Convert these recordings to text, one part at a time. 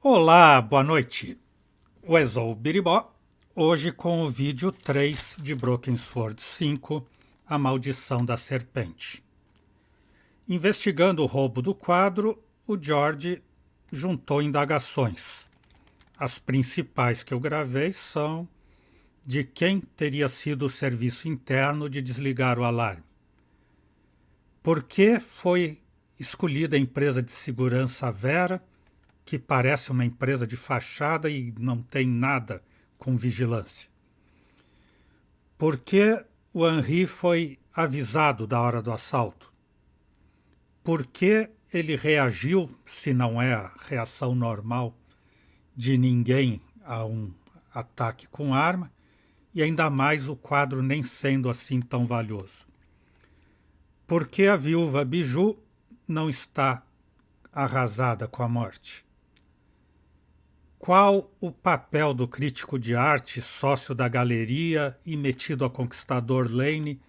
Olá, boa noite. O Biribó, hoje com o vídeo 3 de Broken Sword 5, A Maldição da Serpente. Investigando o roubo do quadro, o George juntou indagações. As principais que eu gravei são de quem teria sido o serviço interno de desligar o alarme. Por que foi escolhida a empresa de segurança Vera, que parece uma empresa de fachada e não tem nada com vigilância? Por que o Henri foi avisado da hora do assalto? Por que ele reagiu, se não é a reação normal de ninguém a um ataque com arma, e ainda mais o quadro nem sendo assim tão valioso? Por que a viúva Biju não está arrasada com a morte? Qual o papel do crítico de arte, sócio da galeria e metido a conquistador Lane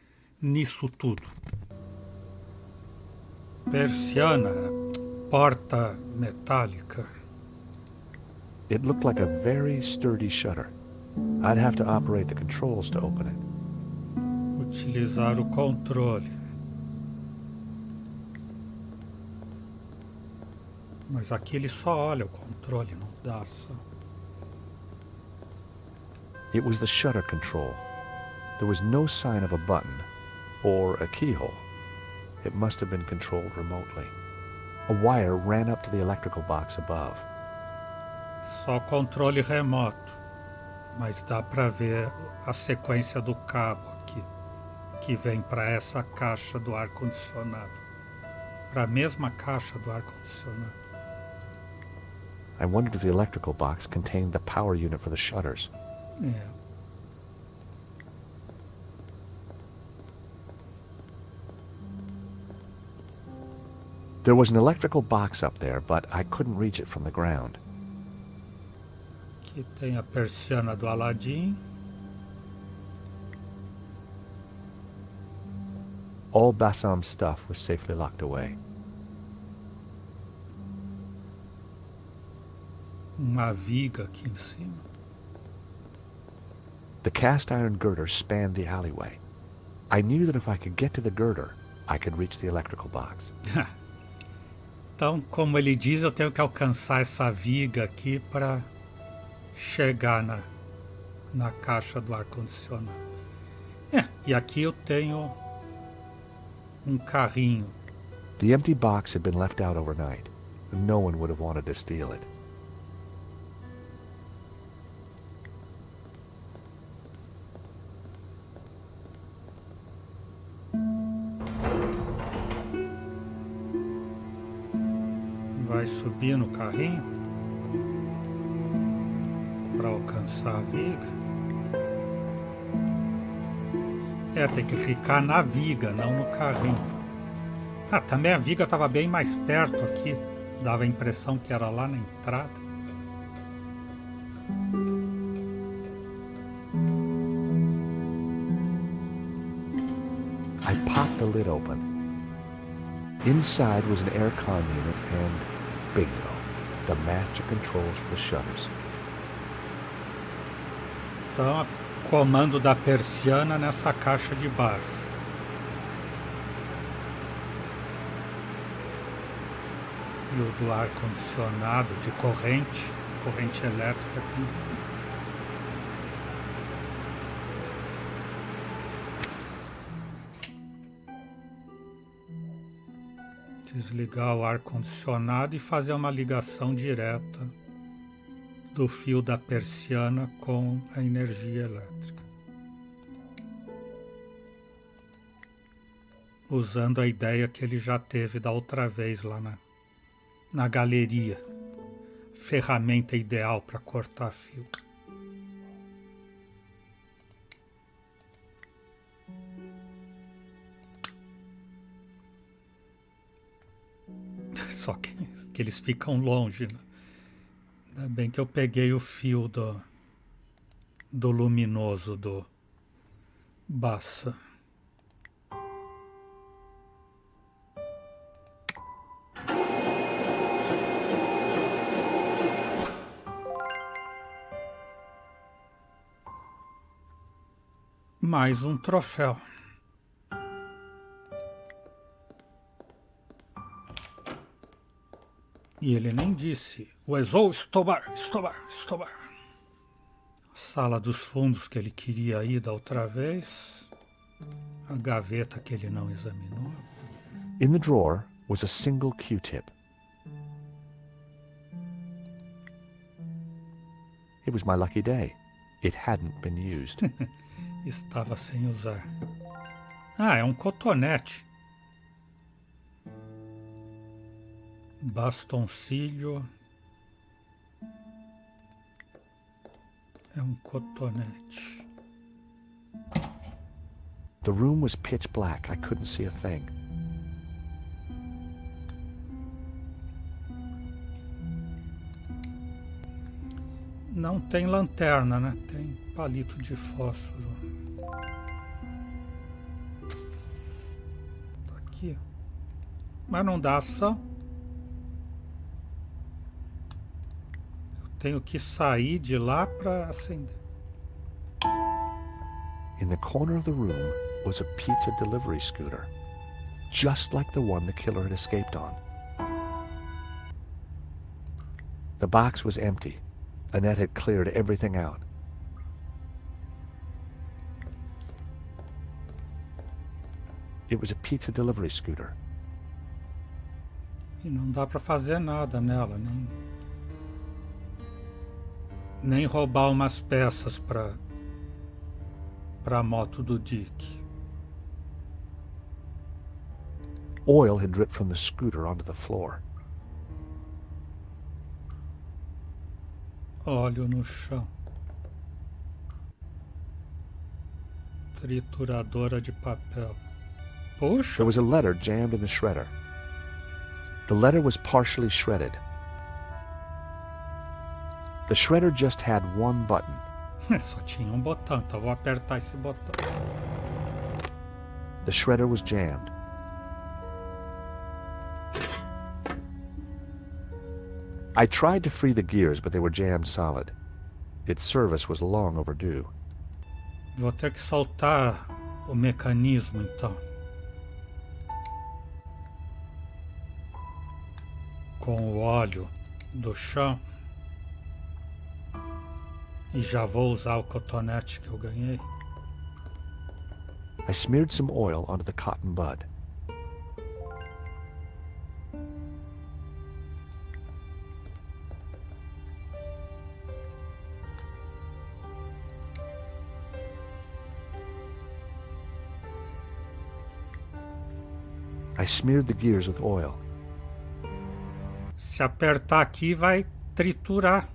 nisso tudo? Persiana, porta metálica. It looked like a very sturdy shutter. I'd have to operate the controls to open it. Utilizar o controle. Mas aqui ele só olha o controle, não dá só. It was the shutter control. There was no sign of a button or a keyhole. It must have been controlled remotely. A wire ran up to the electrical box above. Só controle remoto. Mas dá para ver a sequência do cabo aqui, que vem para essa caixa do ar-condicionado. Para a mesma caixa do ar-condicionado. I wondered if the electrical box contained the power unit for the shutters. É. There was an electrical box up there, but I couldn't reach it from the ground. Aqui tem a persiana do Aladim. All Bassam's stuff was safely locked away. Uma viga aqui em cima. The cast iron girder spanned the alleyway. I knew that if I could get to the girder, I could reach the electrical box. Então, como ele diz, eu tenho que alcançar essa viga aqui para chegar na caixa do ar-condicionado. E aqui eu tenho um carrinho. The empty box had been left out overnight. No one would have wanted to steal it. Vai subir no carrinho para alcançar a viga. Tem que ficar na viga, não no carrinho. Também a viga estava bem mais perto aqui. Dava a impressão que era lá na entrada. I popped the lid open. Inside was an aircon unit and bingo, the master controls for the shutters. Então, comando da persiana nessa caixa de baixo. E o do ar-condicionado de corrente elétrica aqui em cima. Desligar o ar-condicionado e fazer uma ligação direta do fio da persiana com a energia elétrica. Usando a ideia que ele já teve da outra vez lá na galeria. Ferramenta ideal para cortar fio. Só que eles ficam longe, né? Ainda bem que eu peguei o fio do luminoso do Bassa. Mais um troféu. E ele nem disse, Wezou Stobar. Sala dos fundos que ele queria ir da outra vez. A gaveta que ele não examinou. In the drawer was a single Q-tip. It was my lucky day. It hadn't been used. Estava sem usar. Ah, é um cotonete. Bastoncilho. É um cotonete. The room was pitch black. I couldn't see a thing. Não tem lanterna, né? Tem palito de fósforo. Tá aqui. Mas não dá ação. Eu tenho que sair de lá para acender. In the corner of the room was a pizza delivery scooter, just like the one the killer had escaped on. The box was empty. Annette had cleared everything out. It was a pizza delivery scooter. E não dá para fazer nada nela, nem roubar umas peças para a moto do Dick. Oil had dripped from the scooter onto the floor. Óleo no chão. Trituradora de papel. Puxa! There was a letter jammed in the shredder. The letter was partially shredded. The shredder just had one button. Só tinha um botão, então vou apertar esse botão. The shredder was jammed. I tried to free the gears, but they were jammed solid. Its service was long overdue. Vou ter que soltar o mecanismo, então. Com o óleo do chão. E já vou usar o cotonete que eu ganhei. I smeared some oil onto the cotton bud. I smeared the gears with oil. Se apertar aqui vai triturar.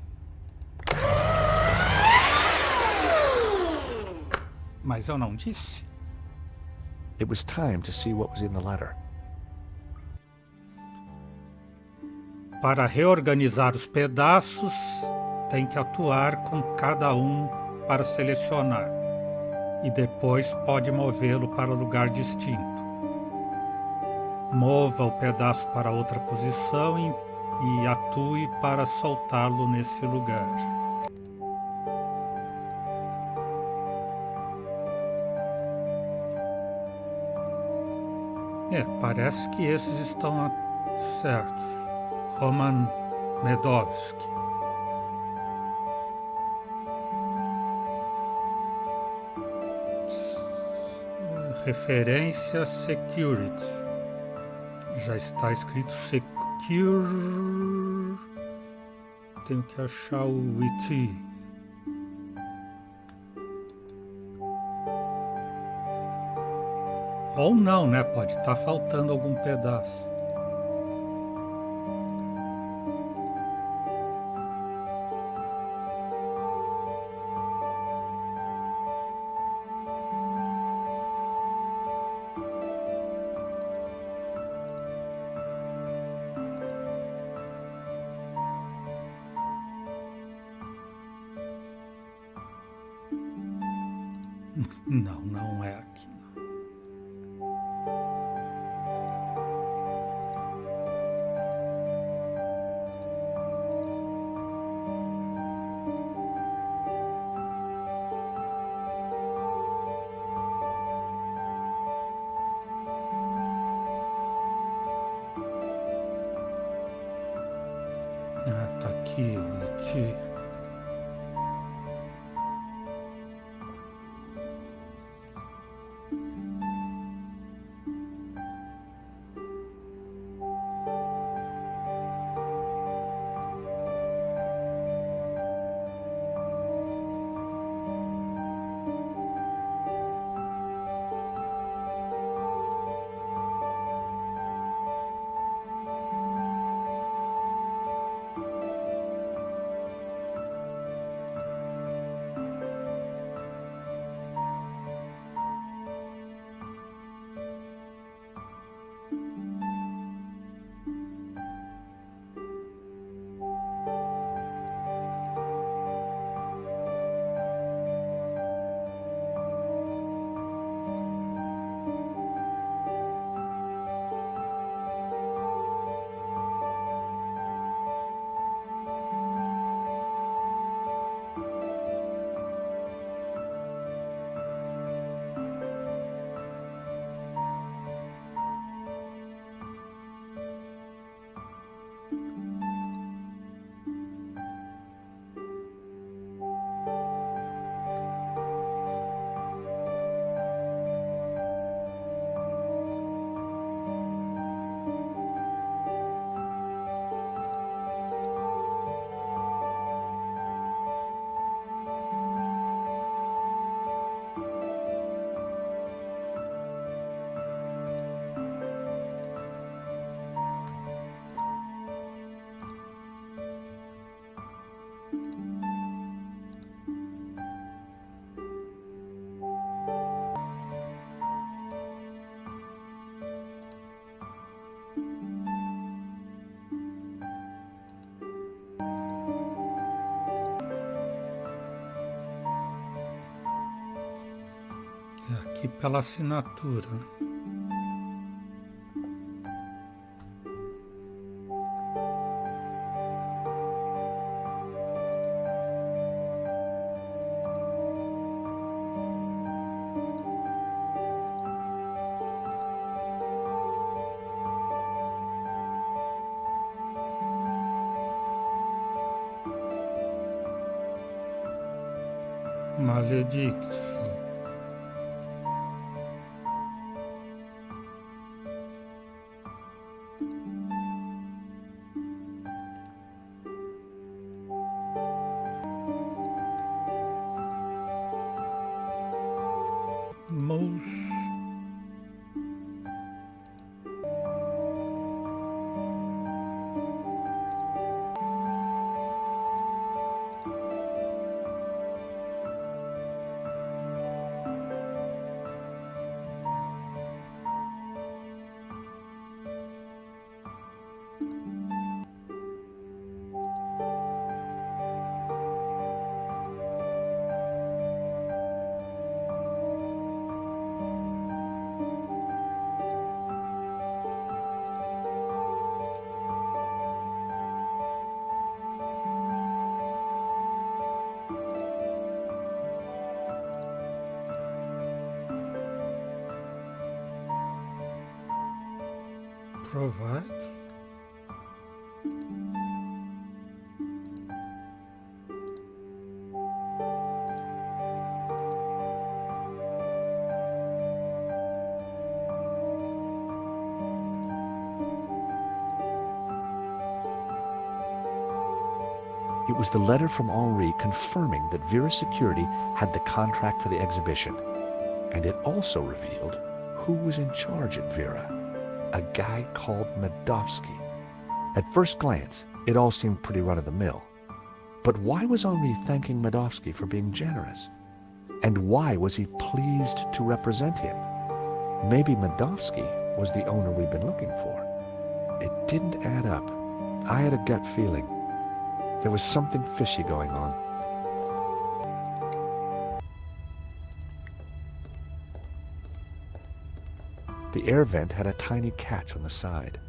Mas eu não disse. It was time to see what was in the letter. Para reorganizar os pedaços, tem que atuar com cada um para selecionar. E depois pode movê-lo para lugar distinto. Mova o pedaço para outra posição e atue para soltá-lo nesse lugar. Parece que esses estão certos. Roman Medowski. Referência Security. Já está escrito Secure. Tenho que achar o IT. Ou não, né? Pode estar faltando algum pedaço. Não, não é aqui. Security. É aqui pela assinatura. Maledictio. Most provide. It was the letter from Henri confirming that Vera Security had the contract for the exhibition. And it also revealed who was in charge at Vera. A guy called Medovsky. At first glance, it all seemed pretty run-of-the-mill. But why was Henri thanking Medovsky for being generous? And why was he pleased to represent him? Maybe Medovsky was the owner we'd been looking for. It didn't add up. I had a gut feeling. There was something fishy going on. The air vent had a tiny catch on the side.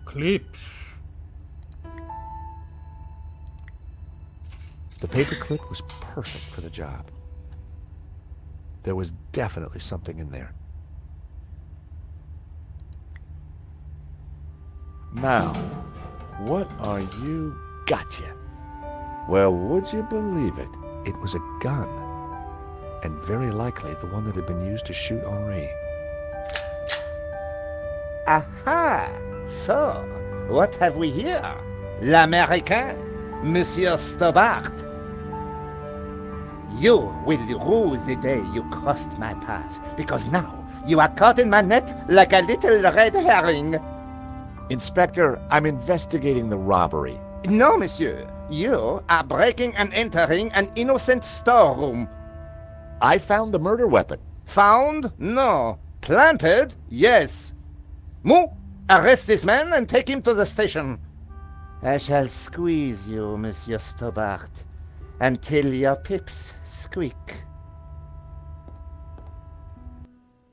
Clips. The paper clip was perfect for the job. There was definitely something in there. Now, What are you? Gotcha. Well, would you believe it? It was a gun. And very likely the one that had been used to shoot Henri. Aha! So, what have we here? L'Américain, Monsieur Stobart. You will rue the day you crossed my path, because now you are caught in my net like a little red herring. Inspector, I'm investigating the robbery. No, monsieur. You are breaking and entering an innocent storeroom. I found the murder weapon. Found? No. Planted? Yes. Moo, arrest this man and take him to the station. I shall squeeze you, Monsieur Stobart, until your pips squeak.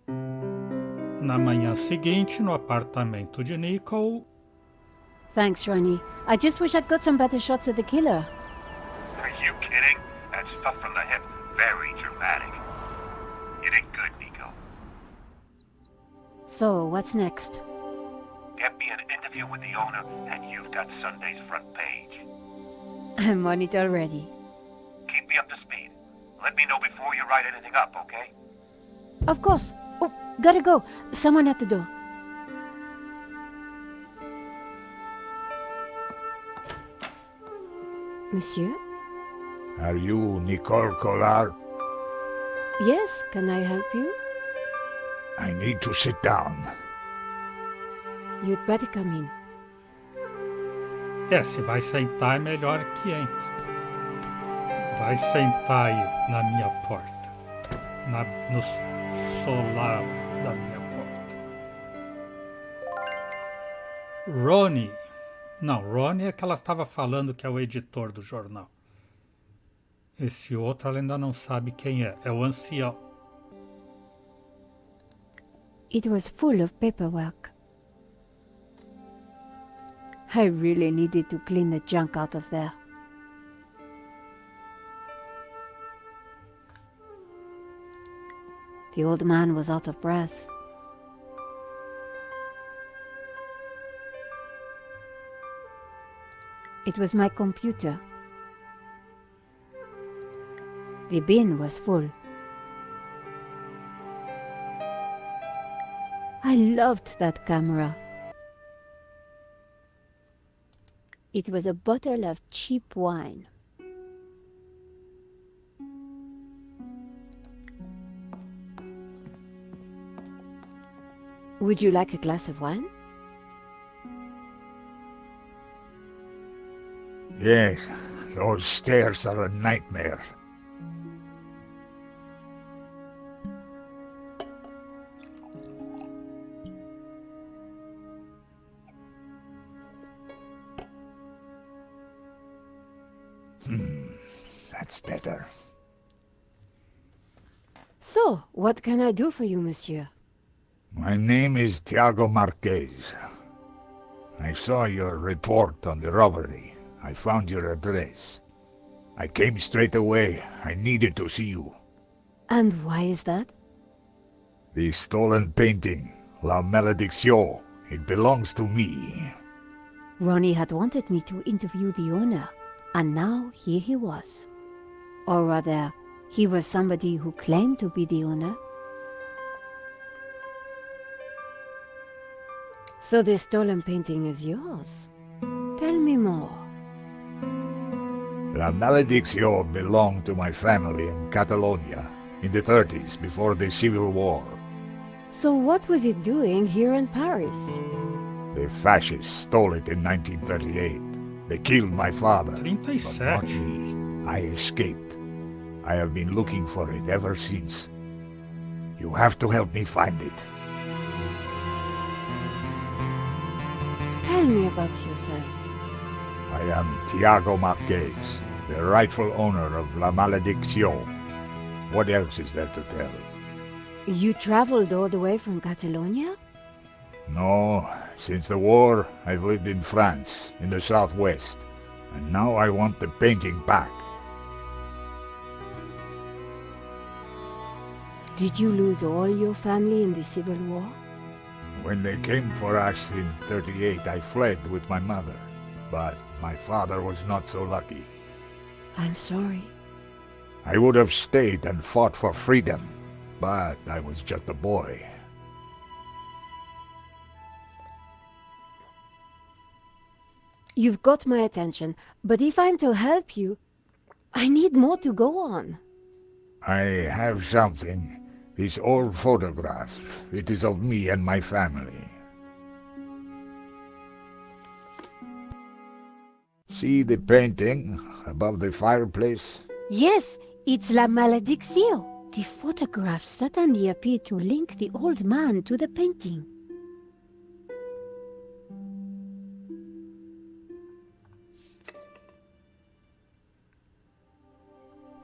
Na manhã seguinte, no apartamento de Nicole, Thanks, Ronnie. I just wish I'd got some better shots of the killer. Are you kidding? That stuff from the hip, very dramatic. You did good, Nico. So, what's next? Get me an interview with the owner, and you've got Sunday's front page. I'm on it already. Keep me up to speed. Let me know before you write anything up, okay? Of course. Oh, gotta go. Someone at the door. Monsieur? Are you Nicole Collard? Yes, can I help you? I need to sit down. You'd better come in. se vai sentar é melhor que entre. Vai sentar aí na minha porta, no solar da minha porta. Ronnie. Não, Ronnie é que ela estava falando que é o editor do jornal. Esse outro ela ainda não sabe quem é o ancião. It was full of paperwork. I really needed to clean the junk out of there. The old man was out of breath. It was my computer. The bin was full. I loved that camera. It was a bottle of cheap wine. Would you like a glass of wine? Yes, those stairs are a nightmare. That's better. So, what can I do for you, monsieur? My name is Tiago Marquez. I saw your report on the robbery. I found your address. I came straight away. I needed to see you. And why is that? The stolen painting, La Malediction. It belongs to me. Ronnie had wanted me to interview the owner, and now here he was. Or rather, he was somebody who claimed to be the owner. So the stolen painting is yours. Tell me more. La Malediction belonged to my family in Catalonia in the 30s, before the Civil War. So what was it doing here in Paris? The fascists stole it in 1938. They killed my father, but not 37. me. I escaped. I have been looking for it ever since. You have to help me find it. Tell me about yourself. I am Tiago Marquez, the rightful owner of La Malediction. What else is there to tell? You traveled all the way from Catalonia? No, since the war, I've lived in France, in the southwest, and now I want the painting back. Did you lose all your family in the Civil War? When they came for us in 38, I fled with my mother. but my father was not so lucky. I'm sorry. I would have stayed and fought for freedom, but I was just a boy. You've got my attention, but if I'm to help you, I need more to go on. I have something. This old photograph. It is of me and my family. See the painting above the fireplace? Yes, it's La Malediction. The photograph suddenly appeared to link the old man to the painting.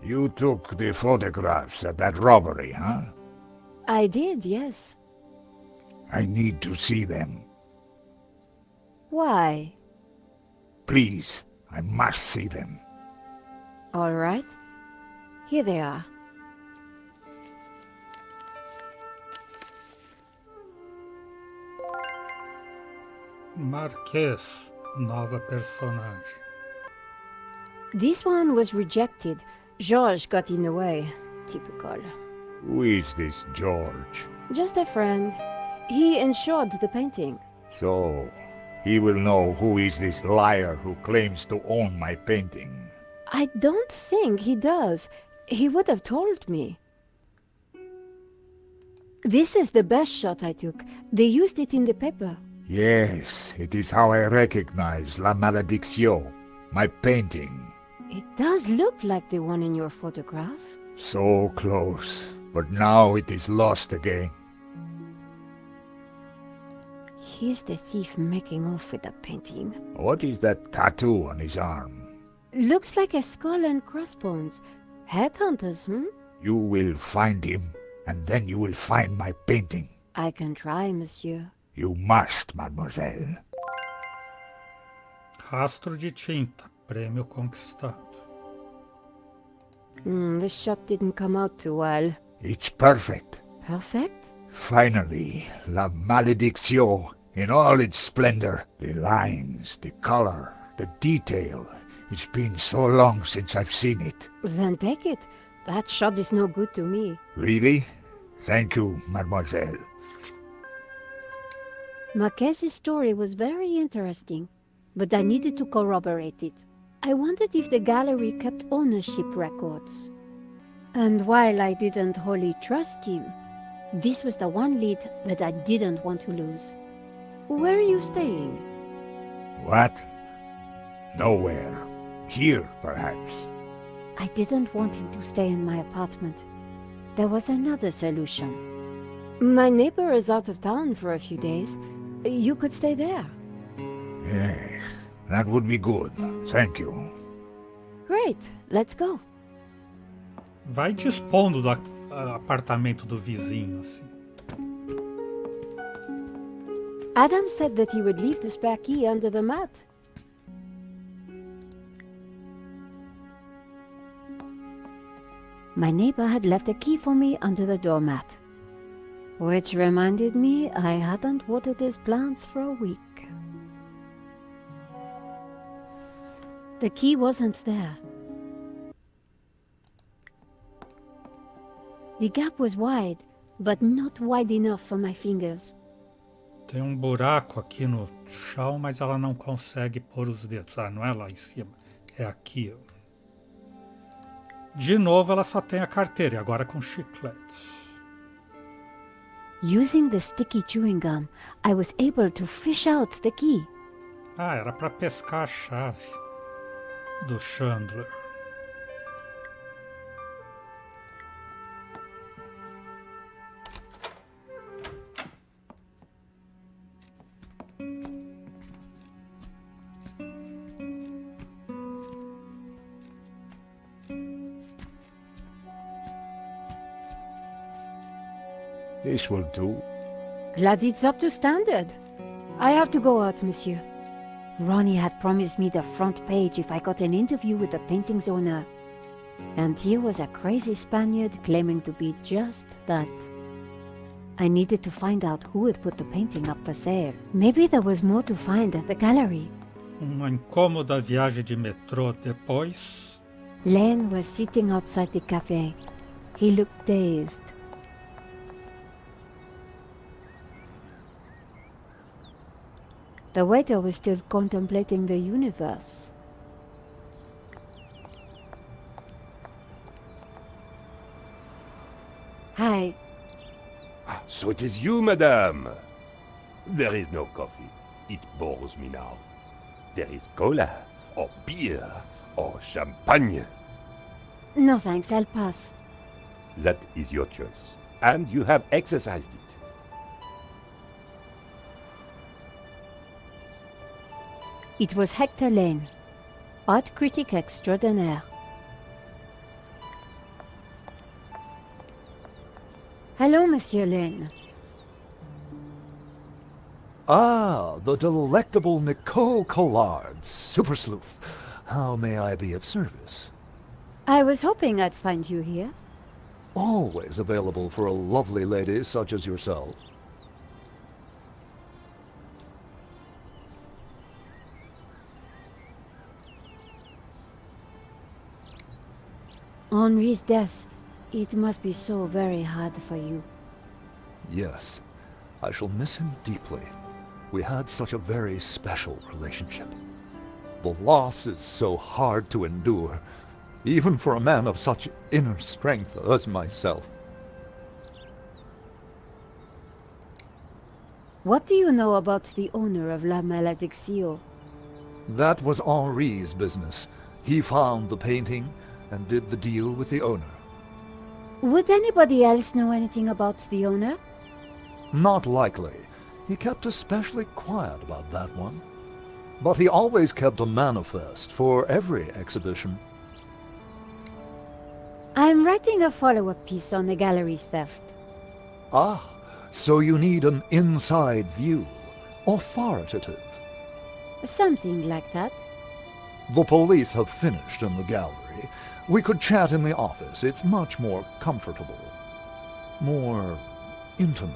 You took the photographs at that robbery, huh? I did, yes. I need to see them. Why? Please, I must see them. All right. Here they are. Marquês, nova personagem. This one was rejected. George got in the way. Typical. Who is this George? Just a friend. He insured the painting. So, he will know who is this liar who claims to own my painting. I don't think he does. He would have told me. This is the best shot I took. They used it in the paper. Yes, it is how I recognize La Malediction, my painting. It does look like the one in your photograph. So close, but now it is lost again. Here's the thief making off with the painting. What is that tattoo on his arm? Looks like a skull and crossbones. Headhunters, You will find him, and then you will find my painting. I can try, monsieur. You must, mademoiselle. Rastro de tinta, prêmio conquistado. This shot didn't come out too well. It's perfect. Perfect? Finally, La Malediction in all its splendor. The lines, the color, the detail. It's been so long since I've seen it. Then take it. That shot is no good to me. Really? Thank you, mademoiselle. Marquez's story was very interesting, but I needed to corroborate it. I wondered if the gallery kept ownership records. And while I didn't wholly trust him, this was the one lead that I didn't want to lose. Where are you staying? What? Nowhere. Here, perhaps. I didn't want him to stay in my apartment. There was another solution. My neighbor is out of town for a few days. You could stay there. Yes, that would be good. Thank you. Great, let's go. Vai dispondo do apartamento do vizinho, assim. Adam said that he would leave the spare key under the mat. My neighbor had left a key for me under the doormat. Which reminded me I hadn't watered his plants for a week. The key wasn't there. The gap was wide, but not wide enough for my fingers. Tem buraco aqui no chão, mas ela não consegue pôr os dedos. Ah, não é lá em cima, é aqui. De novo, ela só tem a carteira, e agora com chicletes. Using the sticky chewing gum, I was able to fish out the key. Ah, era para pescar a chave do Chandler. This will do. Glad it's up to standard. I have to go out, monsieur. Ronnie had promised me the front page if I got an interview with the painting's owner. And here was a crazy Spaniard claiming to be just that. I needed to find out who had put the painting up for sale. Maybe there was more to find at the gallery. Uma incômoda viagem de metrô depois. Len was sitting outside the cafe. He looked dazed. The waiter was still contemplating the universe. Hi. So it is you, madame. There is no coffee. It bores me now. There is cola, or beer, or champagne. No thanks, I'll pass. That is your choice. And you have exercised it. It was Hector Lane, art critic extraordinaire. Hello, Monsieur Lane. Ah, the delectable Nicole Collard, super sleuth. How may I be of service? I was hoping I'd find you here. Always available for a lovely lady such as yourself. Henri's death, it must be so very hard for you. Yes, I shall miss him deeply. We had such a very special relationship. The loss is so hard to endure, even for a man of such inner strength as myself. What do you know about the owner of La Malédiction? That was Henri's business. He found the painting and did the deal with the owner. Would anybody else know anything about the owner? Not likely. He kept especially quiet about that one. But he always kept a manifest for every exhibition. I'm writing a follow-up piece on the gallery theft. Ah, so you need an inside view. Authoritative. Something like that. The police have finished in the gallery. We could chat in the office. It's much more comfortable. More intimate.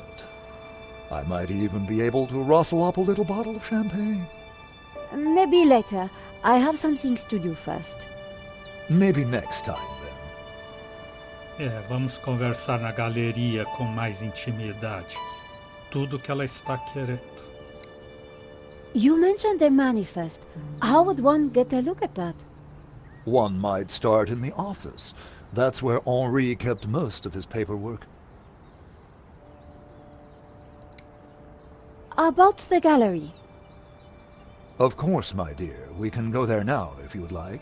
I might even be able to rustle up a little bottle of champagne. Maybe later. I have some things to do first. Maybe next time, then. Vamos conversar na galeria com mais intimidade. Tudo que ela está querendo. You mentioned a manifest. How would one get a look at that? One might start in the office. That's where Henri kept most of his paperwork. About the gallery. Of course, my dear. We can go there now, if you would like.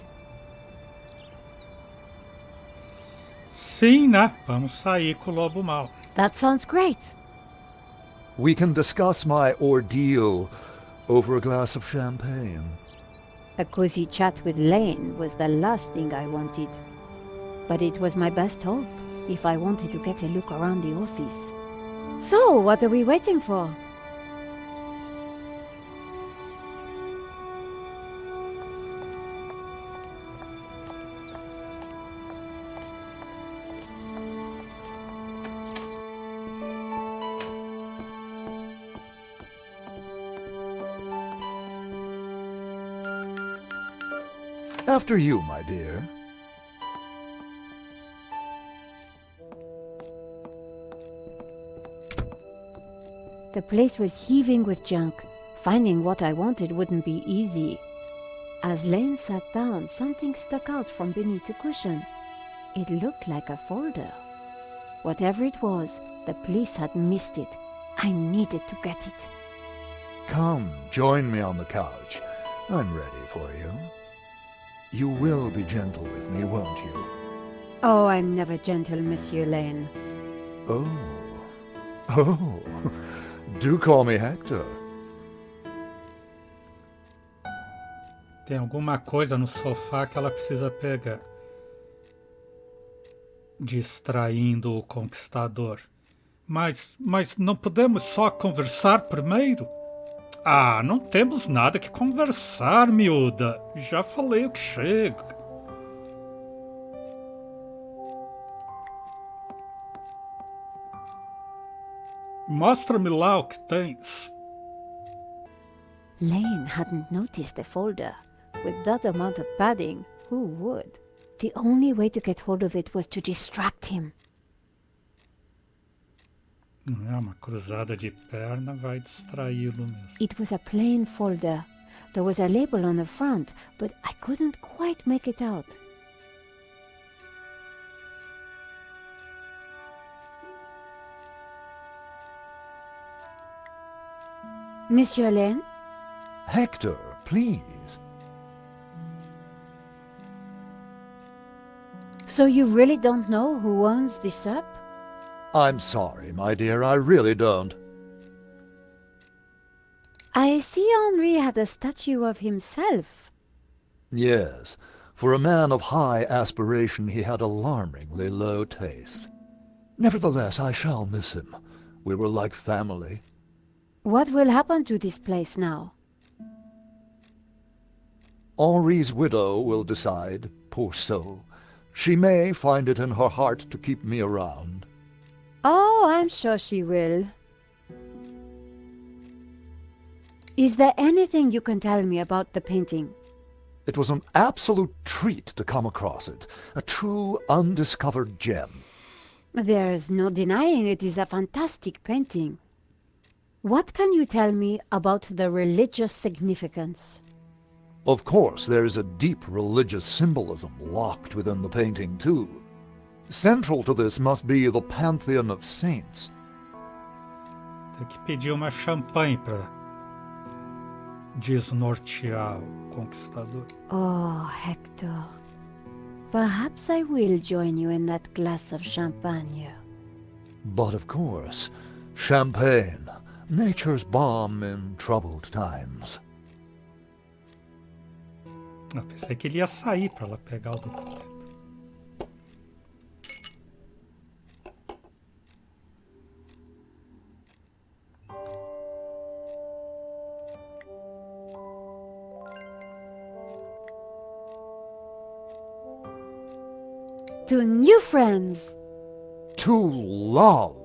Sim, né? Vamos sair com o lobo mau. That sounds great. We can discuss my ordeal over a glass of champagne. A cozy chat with Lane was the last thing I wanted. But it was my best hope if I wanted to get a look around the office. So, what are we waiting for? After you, my dear. The place was heaving with junk. Finding what I wanted wouldn't be easy. As Lane sat down, something stuck out from beneath the cushion. It looked like a folder. Whatever it was, the police had missed it. I needed to get it. Come, join me on the couch. I'm ready for you. You will be gentle with me, won't you? Oh, I'm never gentle, Monsieur Lane. Oh, do call me Hector. Tem alguma coisa no sofá que ela precisa pegar. Distraindo o conquistador. Mas não podemos só conversar primeiro? Ah, não temos nada que conversar, miúda. Já falei o que chega. Mostra-me lá o que tens. Lane hadn't noticed the folder. With that amount of padding, who would? The only way to get hold of it was to distract him. Não é uma cruzada de perna, vai distraí-lo mesmo. It was a plain folder. There was a label on the front, but I couldn't quite make it out. Monsieur Lane? Hector, please. So you really don't know who owns this up? I'm sorry, my dear, I really don't. I see Henri had a statue of himself. Yes, for a man of high aspiration, he had alarmingly low taste. Nevertheless, I shall miss him. We were like family. What will happen to this place now? Henri's widow will decide, poor soul. She may find it in her heart to keep me around. Oh, I'm sure she will. Is there anything you can tell me about the painting? It was an absolute treat to come across it, a true undiscovered gem. There's no denying it is a fantastic painting. What can you tell me about the religious significance? Of course, there is a deep religious symbolism locked within the painting, too. Central to this must be the pantheon of saints. Tem que pedir uma champanhe para desnortear o conquistador. Oh, Hector. Perhaps I will join you in that glass of champagne. But of course, champagne, nature's balm in troubled times. Eu pensei que ele ia sair para ela pegar o documento. To new friends! To love!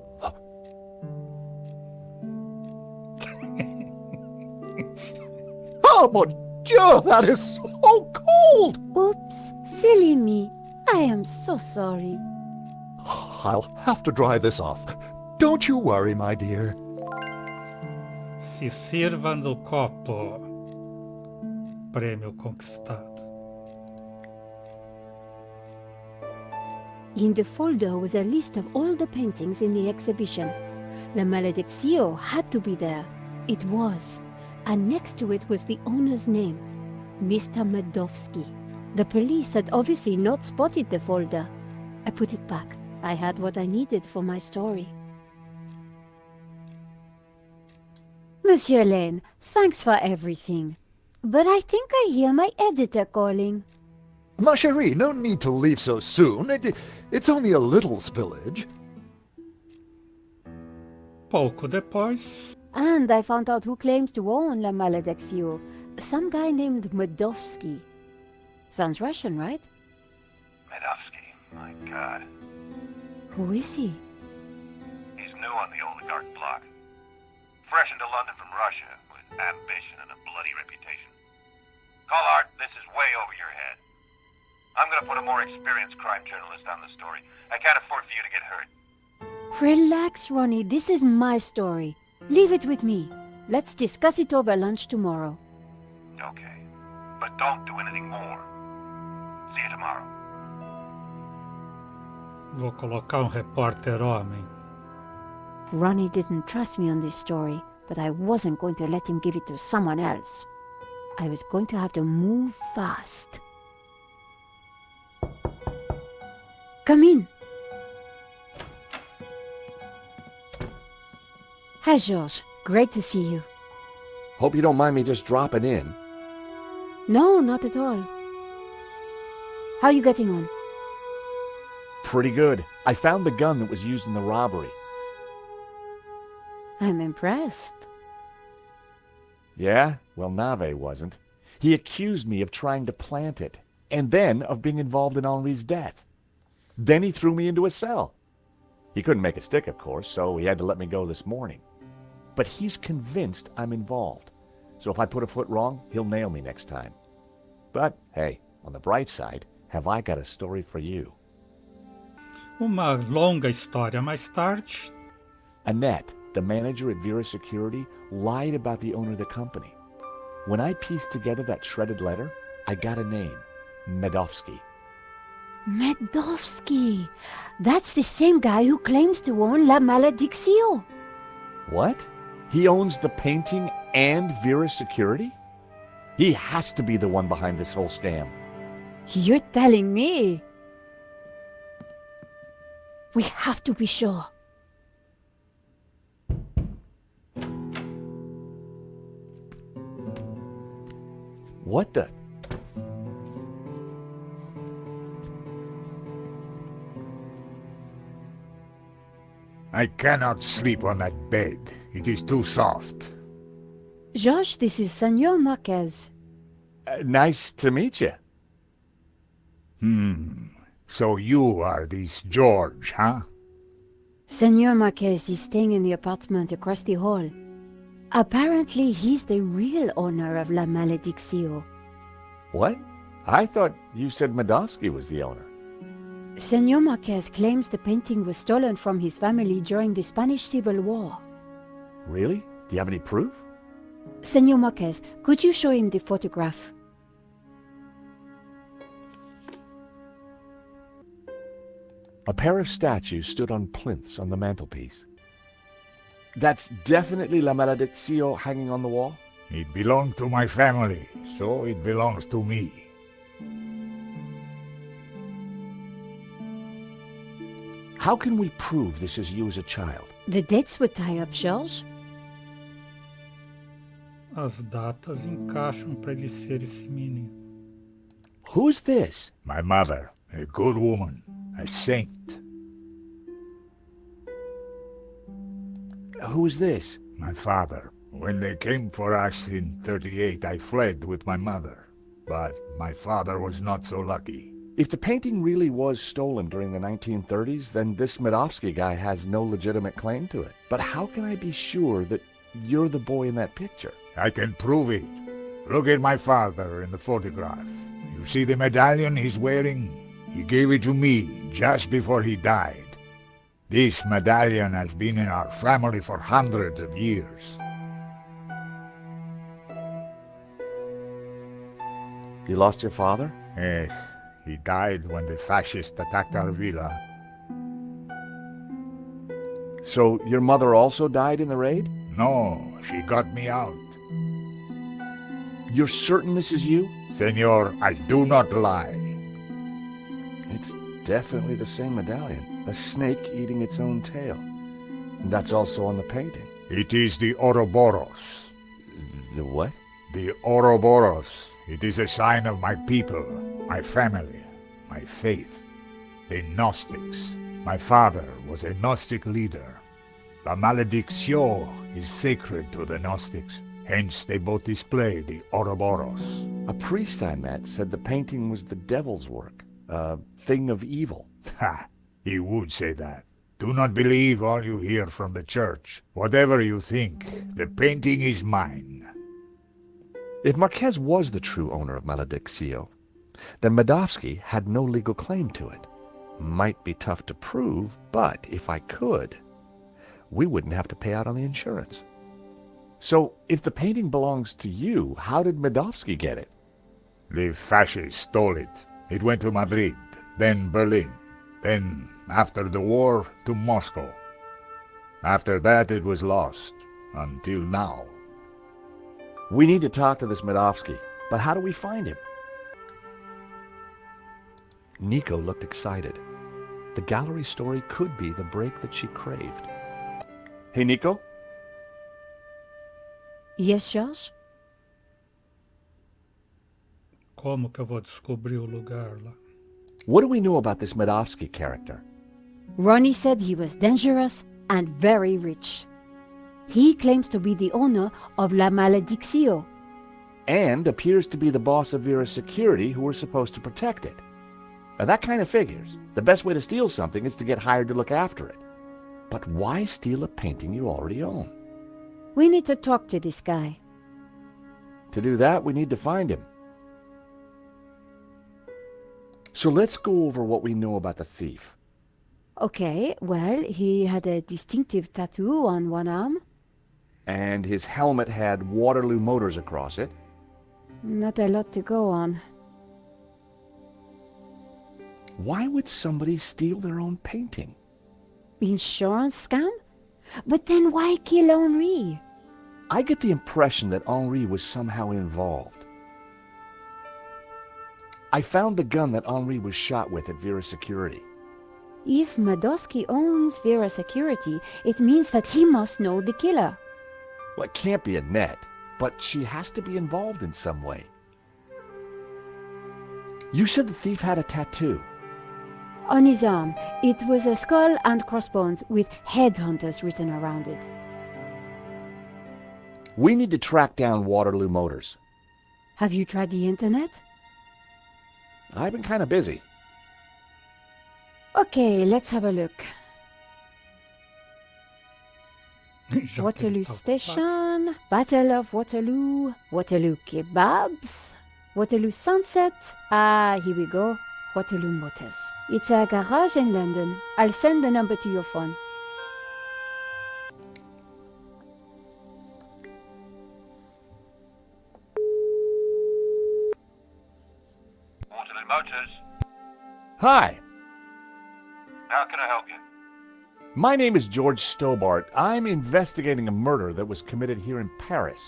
Oh, mon Dieu, that is so cold! Oops, silly me. I am so sorry. I'll have to dry this off. Don't you worry, my dear. Se sirva no copo. Prêmio conquistado. In the folder was a list of all the paintings in the exhibition. La Malediction had to be there. It was. And next to it was the owner's name, Mr. Medovsky. The police had obviously not spotted the folder. I put it back. I had what I needed for my story. Monsieur Lane, thanks for everything. But I think I hear my editor calling. Ma chérie, no need to leave so soon. It's only a little spillage. Pouco depois, And I found out who claims to own La Malediction. Some guy named Medovsky. Sounds Russian, right? Medovsky, my God. Who is he? He's new on the oligarch block. Fresh into London from Russia, with ambition and a bloody reputation. Collard, this is way over your head. I'm gonna put a more experienced crime journalist on the story. I can't afford for you to get hurt. Relax, Ronnie. This is my story. Leave it with me. Let's discuss it over lunch tomorrow. Okay. But don't do anything more. See you tomorrow. vou colocar repórter homem. Ronnie didn't trust me on this story, but I wasn't going to let him give it to someone else. I was going to have to move fast. Come in. Hi, George. Great to see you. Hope you don't mind me just dropping in. No, not at all. How are you getting on? Pretty good. I found the gun that was used in the robbery. I'm impressed. Yeah? Well, Nave wasn't. He accused me of trying to plant it, and then of being involved in Henri's death. Then he threw me into a cell. He couldn't make a stick, of course, so he had to let me go this morning. But he's convinced I'm involved. so if I put a foot wrong, he'll nail me next time. But, hey, on the bright side, have I got a story for you. Uma longa história mais tarde, Annette, the manager at Vera Security, lied about the owner of the company. When I pieced together that shredded letter, I got a name, Medovsky. Medovsky! That's the same guy who claims to own La Malediction. What? He owns the painting and Vera Security? He has to be the one behind this whole scam. You're telling me? We have to be sure. What the? I cannot sleep on that bed. It is too soft. Josh, this is Senor Marquez. Nice to meet you. So you are this George, huh? Senor Marquez is staying in the apartment across the hall. Apparently, he's the real owner of La Malediction. What? I thought you said Medovsky was the owner. Senor Marquez claims the painting was stolen from his family during the Spanish Civil War. Really? Do you have any proof? Senor Marquez, could you show him the photograph? A pair of statues stood on plinths on the mantelpiece. That's definitely La Malediction hanging on the wall? It belonged to my family, so it belongs to me. How can we prove this is you as a child? The dates would tie up, George. as datas encaixam para ele ser esse menino. Who's this? My mother, a good woman, a saint. Who's this? My father. When they came for us in 38, I fled with my mother. But my father was not so lucky. If the painting really was stolen during the 1930s, then this Medovsky guy has no legitimate claim to it. But how can I be sure that you're the boy in that picture? I can prove it. Look at my father in the photograph. You see the medallion he's wearing? He gave it to me just before he died. This medallion has been in our family for hundreds of years. You lost your father? Yes, he died when the fascists attacked our villa. So your mother also died in the raid? No, she got me out. You're certain this is you? Senor, I do not lie. It's definitely the same medallion. A snake eating its own tail. And that's also on the painting. It is the Ouroboros. The what? The Ouroboros. It is a sign of my people, my family, my faith. The Gnostics. My father was a Gnostic leader. La Malediction is sacred to the Gnostics. Hence they both display the Ouroboros. A priest I met said the painting was the devil's work. A thing of evil. Ha! He would say that. Do not believe all you hear from the church. Whatever you think, the painting is mine. If Marquez was the true owner of Malediction, then Medovsky had no legal claim to it. Might be tough to prove, but if I could, we wouldn't have to pay out on the insurance. So, if the painting belongs to you, how did Medovsky get it? The fascists stole it. It went to Madrid, then Berlin, then, after the war, to Moscow. After that it was lost, until now. We need to talk to this Medovsky, but how do we find him? Nico looked excited. The gallery story could be the break that she craved. Hey, Nico? Yes, Josh? Como que eu vou descobrir o lugar lá? What do we know about this Medovsky character? Ronnie said he was dangerous and very rich. He claims to be the owner of La Malediction. And appears to be the boss of Vera Security, who were supposed to protect it. Now that kind of figures. The best way to steal something is to get hired to look after it. But why steal a painting you already own? We need to talk to this guy. To do that, we need to find him. So let's go over what we know about the thief. Okay, well, he had a distinctive tattoo on one arm. And his helmet had Waterloo Motors across it. Not a lot to go on. Why would somebody steal their own painting? Insurance scam? But then why kill Henri? I get the impression that Henri was somehow involved. I found the gun that Henri was shot with at Vera Security. If Madowski owns Vera Security, it means that he must know the killer. Well, it can't be Annette, but she has to be involved in some way. You said the thief had a tattoo. On his arm, it was a skull and crossbones with headhunters written around it. We need to track down Waterloo Motors. Have you tried the internet? I've been kind of busy. Okay, let's have a look. Já Waterloo tem tal Station, Battle of Waterloo, Waterloo Kebabs, Waterloo Sunset. Ah, here we go. Waterloo Motors. It's a garage in London. I'll send the number to your phone. Waterloo Motors. Hi, How can I help you? my name is George Stobart. I'm investigating a murder that was committed here in Paris.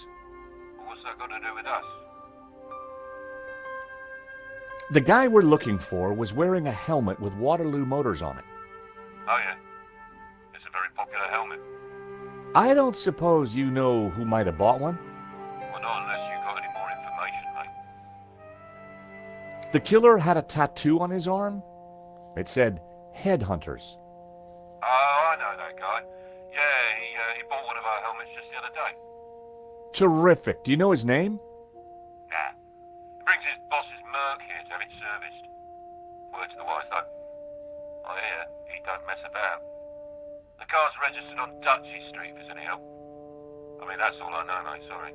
What's that got to do with us? The guy we're looking for was wearing a helmet with Waterloo Motors on it. Oh, yeah. It's a very popular helmet. I don't suppose you know who might have bought one? Well, not unless you've got any more information, mate. The killer had a tattoo on his arm. It said, Headhunters. Oh, I know that guy. Yeah, he bought one of our helmets just the other day. Terrific. Do you know his name? Nah. He brings his boss's Merc here to have it serviced. Word to the wise, though. I hear he don't mess about. The car's registered on Dutchy Street, if there's any help. I mean, that's all I know, mate, sorry.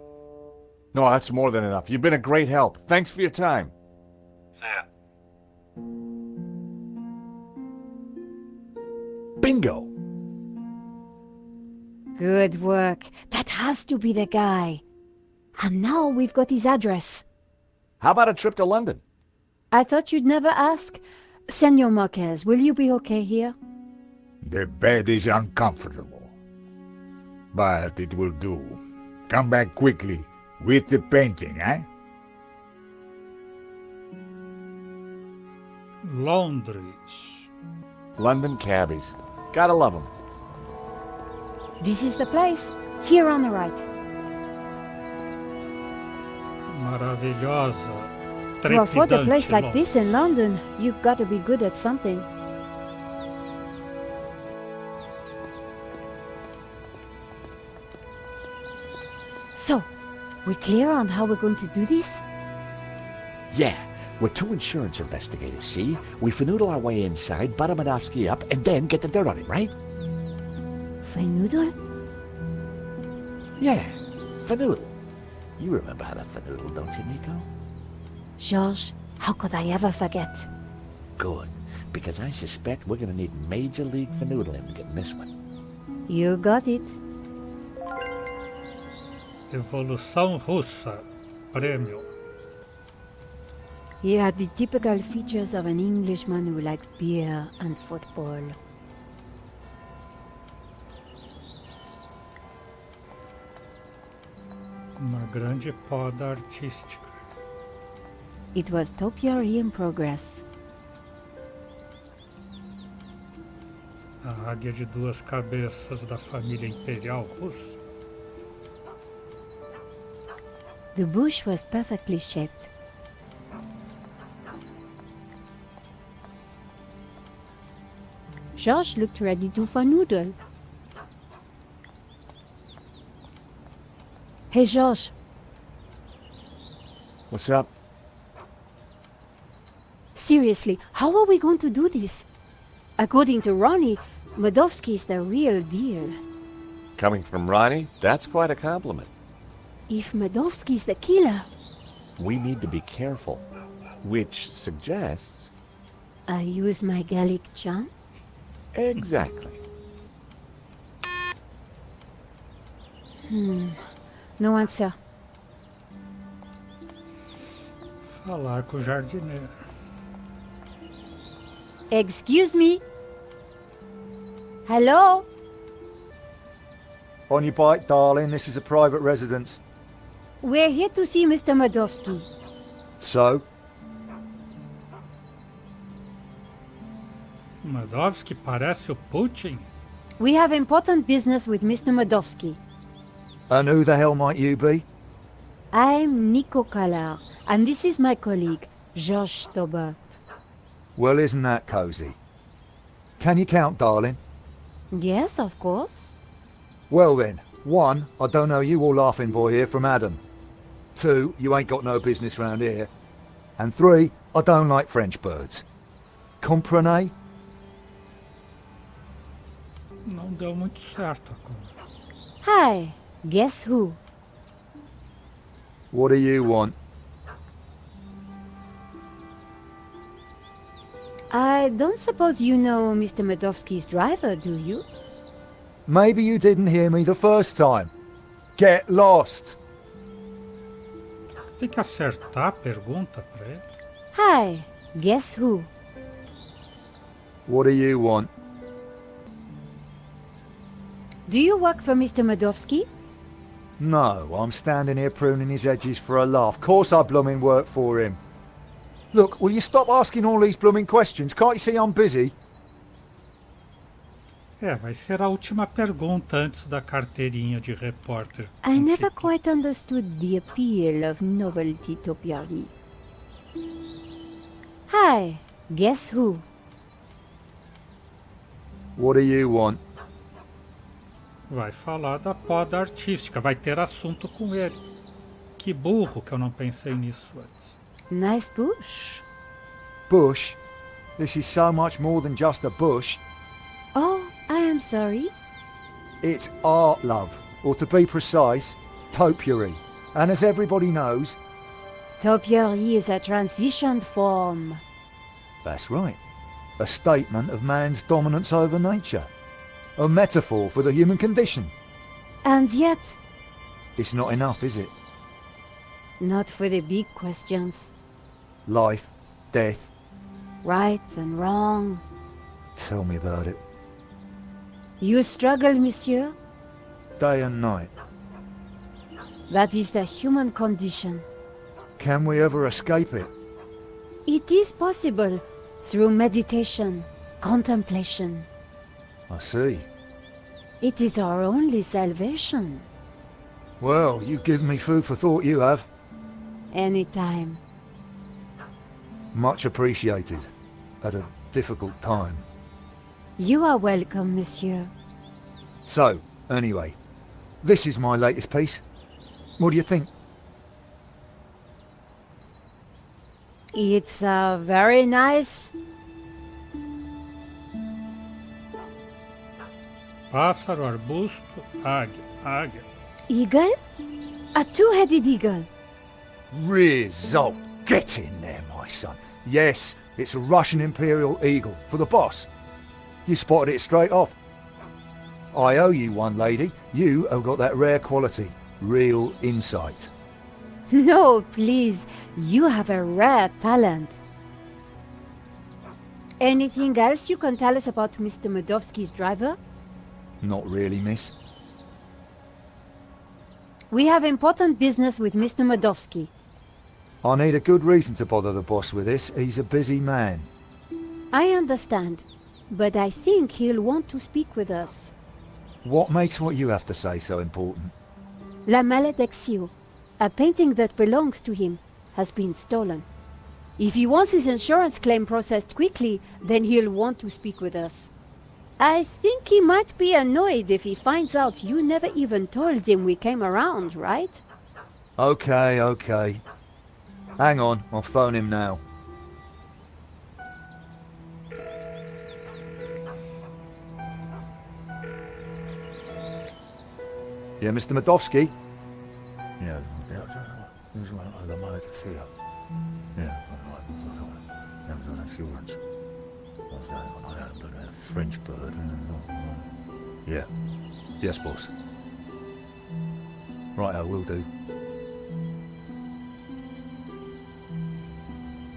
No, that's more than enough. You've been a great help. Thanks for your time. See ya. Bingo! Good work. That has to be the guy. And now we've got his address. How about a trip to London? I thought you'd never ask. Senor Marquez, will you be okay here? The bed is uncomfortable, but it will do. Come back quickly with the painting, eh? Londres. London cabbies. Gotta love them. This is the place. Here on the right. Maravilhosa. To afford a Trepidante place like Londres. this in London, you've got to be good at something. So, we clear on how we're going to do this? Yeah, we're two insurance investigators, see? We finagle our way inside, butter Madowski up, and then get the dirt on him, right? Finoodle? Yeah, finagle. You remember how to finagle, don't you, Nico? Georges, how could I ever forget? Good, because I suspect we're gonna need major league finaggling to get in this one. You got it. Evolução russa. Prêmio. He had the typical features of an Englishman who likes beer and football. Uma grande poda artística. It was topiary in progress. A águia de duas cabeças da família imperial russa. The bush was perfectly shaped. Georges looked ready to fanoodle. Hey, Georges, What's up? seriously, how are we going to do this? According to Ronnie, Madowski's the real deal. Coming from Ronnie, that's quite a compliment. If Medovsky's the killer, We need to be careful, which suggests... I use my Gallic charm? Exactly. No answer. Falar com o jardineiro. Excuse me? Hello? On your bike, darling. This is a private residence. We're here to see Mr. Medovsky. So? Medovsky parece o Putin? We have important business with Mr. Medovsky. And who the hell might you be? I'm Nico Kalar, and this is my colleague, George Stobart. Well, isn't that cozy? Can you count, darling? Yes, of course. Well then, 1, I don't know you or laughing boy here from Adam. 2, you ain't got no business round here. And 3, I don't like French birds. Comprenez? Não deu muito certo a conversa. Hi, guess who? What do you want? I don't suppose you know Mr. Medovsky's driver, do you? Maybe you didn't hear me the first time. Get lost! Tem que acertar a pergunta para ele. Hi, guess who? What do you want? Do you work for Mr. Medovsky? No, I'm standing here pruning his edges for a laugh. Course I blooming work for him. Look, will you stop asking all these blooming questions? Can't you see I'm busy? Vai ser a última pergunta antes da carteirinha de repórter. I never quite understood the appeal of novelty topiary. Hi, guess who? What do you want? Vai falar da poda artística, vai ter assunto com ele. Que burro que eu não pensei nisso antes. Nice bush. Bush? This is so much more than just a bush. Oh, I am sorry. It's art, love. Or to be precise, topiary. And as everybody knows... Topiary is a transition form. That's right. A statement of man's dominance over nature. A metaphor for the human condition. And yet, It's not enough, is it? not for the big questions. Life, death. Right and wrong. Tell me about it. You struggle, monsieur? Day and night. That is the human condition. Can we ever escape it? It is possible through meditation, contemplation. I see. It is our only salvation. Well, you've given me food for thought, you have. Anytime. Much appreciated. At a difficult time. You are welcome, monsieur. So, anyway, this is my latest piece. What do you think? It's very nice. Pássaro, arbusto, águia. Eagle? A two-headed eagle. Result. Get in there, my son. Yes, it's a Russian Imperial Eagle for the boss. You spotted it straight off. I owe you one, lady. You have got that rare quality. Real insight. No, please. You have a rare talent. Anything else you can tell us about Mr. Medovsky's driver? Not really, miss. We have important business with Mr. Medovsky. I need a good reason to bother the boss with this. He's a busy man. I understand, but I think he'll want to speak with us. What makes what you have to say so important? La Maledictio, a painting that belongs to him, has been stolen. If he wants his insurance claim processed quickly, then he'll want to speak with us. I think he might be annoyed if he finds out you never even told him we came around, right? Okay. Hang on, I'll phone him now. Yeah, Mr. Medovsky? Yeah, this one, the Maldição. Yeah, insurance. French bird. Yeah. Yes, boss. Right, I will do.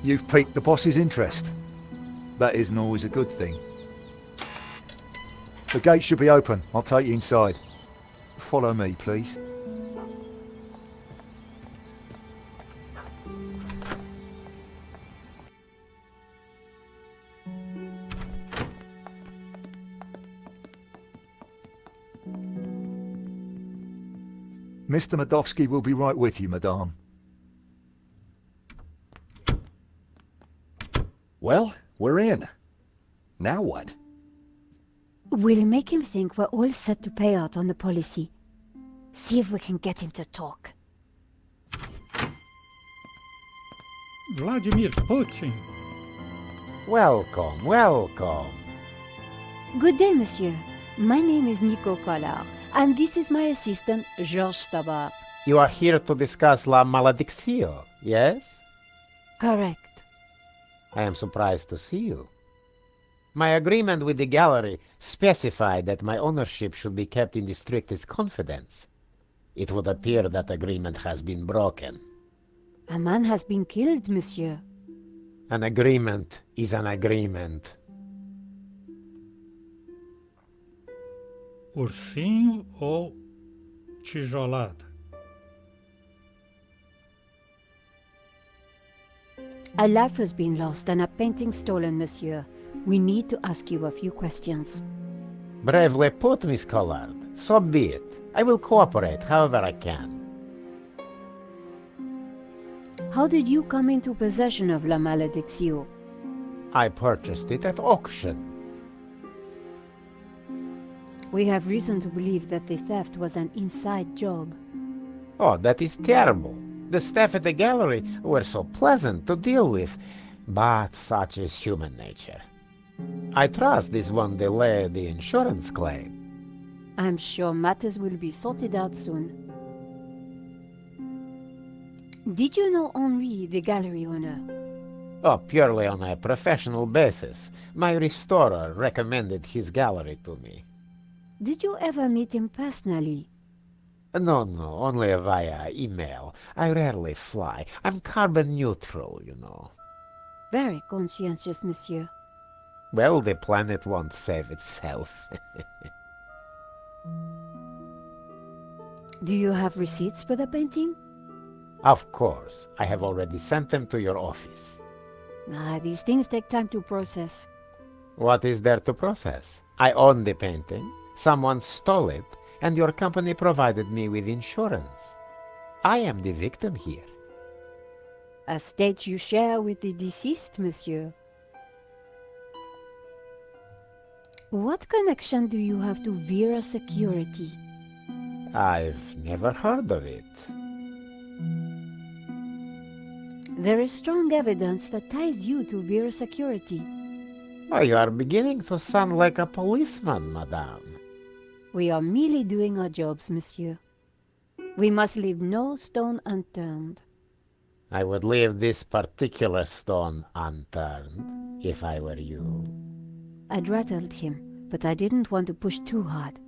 You've piqued the boss's interest. That isn't always a good thing. The gate should be open. I'll take you inside. Follow me, please. Mr. Madovsky will be right with you, madame. Well, we're in. Now what? We'll make him think we're all set to pay out on the policy. See if we can get him to talk. Vladimir Putin. Welcome, welcome. Good day, monsieur. My name is Nico Collard, and this is my assistant, Georges Tabar. You are here to discuss La Maldição, yes? Correct. I am surprised to see you. My agreement with the gallery specified that my ownership should be kept in the strictest confidence. It would appear that agreement has been broken. A man has been killed, monsieur. An agreement is an agreement. Ursinho ou tijolada? A life has been lost and a painting stolen, monsieur. We need to ask you a few questions. Bravely put, Miss Collard. So be it. I will cooperate however I can. How did you come into possession of La Maldição? I purchased it at auction. We have reason to believe that the theft was an inside job. Oh, that is terrible. The staff at the gallery were so pleasant to deal with, but such is human nature. I trust this won't delay the insurance claim. I'm sure matters will be sorted out soon. Did you know Henri, the gallery owner? Oh, purely on a professional basis. My restorer recommended his gallery to me. Did you ever meet him personally? No, only via email. I rarely fly. I'm carbon neutral, you know. Very conscientious, monsieur. Well, the planet won't save itself. Do you have receipts for the painting? Of course. I have already sent them to your office. These things take time to process. What is there to process? I own the painting. Someone stole it, and your company provided me with insurance. I am the victim here. A state you share with the deceased, monsieur. What connection do you have to Vera Security? I've never heard of it. There is strong evidence that ties you to Vera Security. Oh, you are beginning to sound like a policeman, madame. We are merely doing our jobs, monsieur. We must leave no stone unturned. I would leave this particular stone unturned, if I were you. I'd rattled him, but I didn't want to push too hard.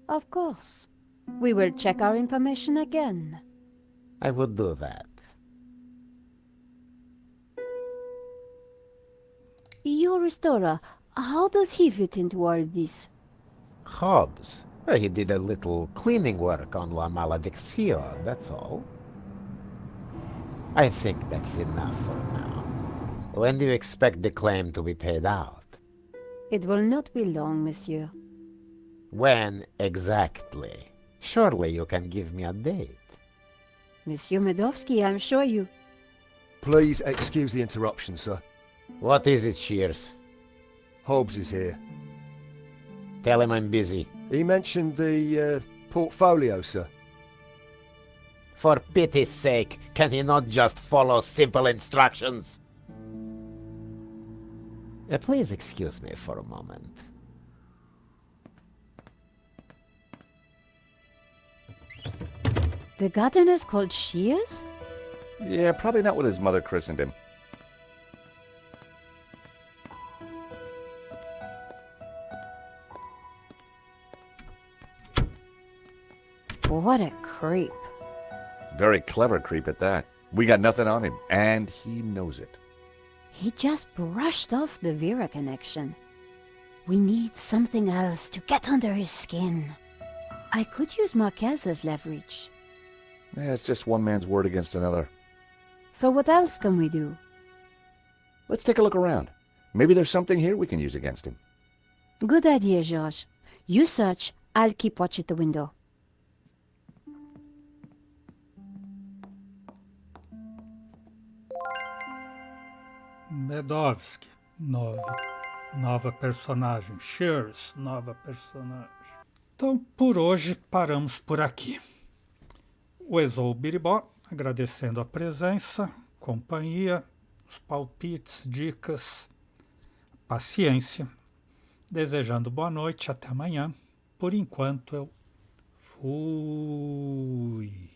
Of course. We will check our information again. I would do that. Your restorer, how does he fit into all this? Hobbs? He did a little cleaning work on La Maldição, that's all. I think that is enough for now. When do you expect the claim to be paid out? It will not be long, monsieur. When exactly? Surely you can give me a date. Monsieur Madovsky, I'm sure you... Please excuse the interruption, sir. What is it, Shears? Hobbs is here. Tell him I'm busy. He mentioned the portfolio, sir. For pity's sake, can he not just follow simple instructions? Please excuse me for a moment. The gardener's called Shears? Yeah, probably not what his mother christened him. What a creep. Very clever creep at that. We got nothing on him, and he knows it. He just brushed off the Vera connection. We need something else to get under his skin. I could use Marquez as leverage. Yeah, it's just one man's word against another. So what else can we do? Let's take a look around. Maybe there's something here we can use against him. Good idea, George. You search, I'll keep watch at the window. Medovsky, nova personagem. Shears, nova personagem. Então, por hoje, paramos por aqui. O Exou Biribó, agradecendo a presença, companhia, os palpites, dicas, paciência. Desejando boa noite, até amanhã. Por enquanto, eu fui.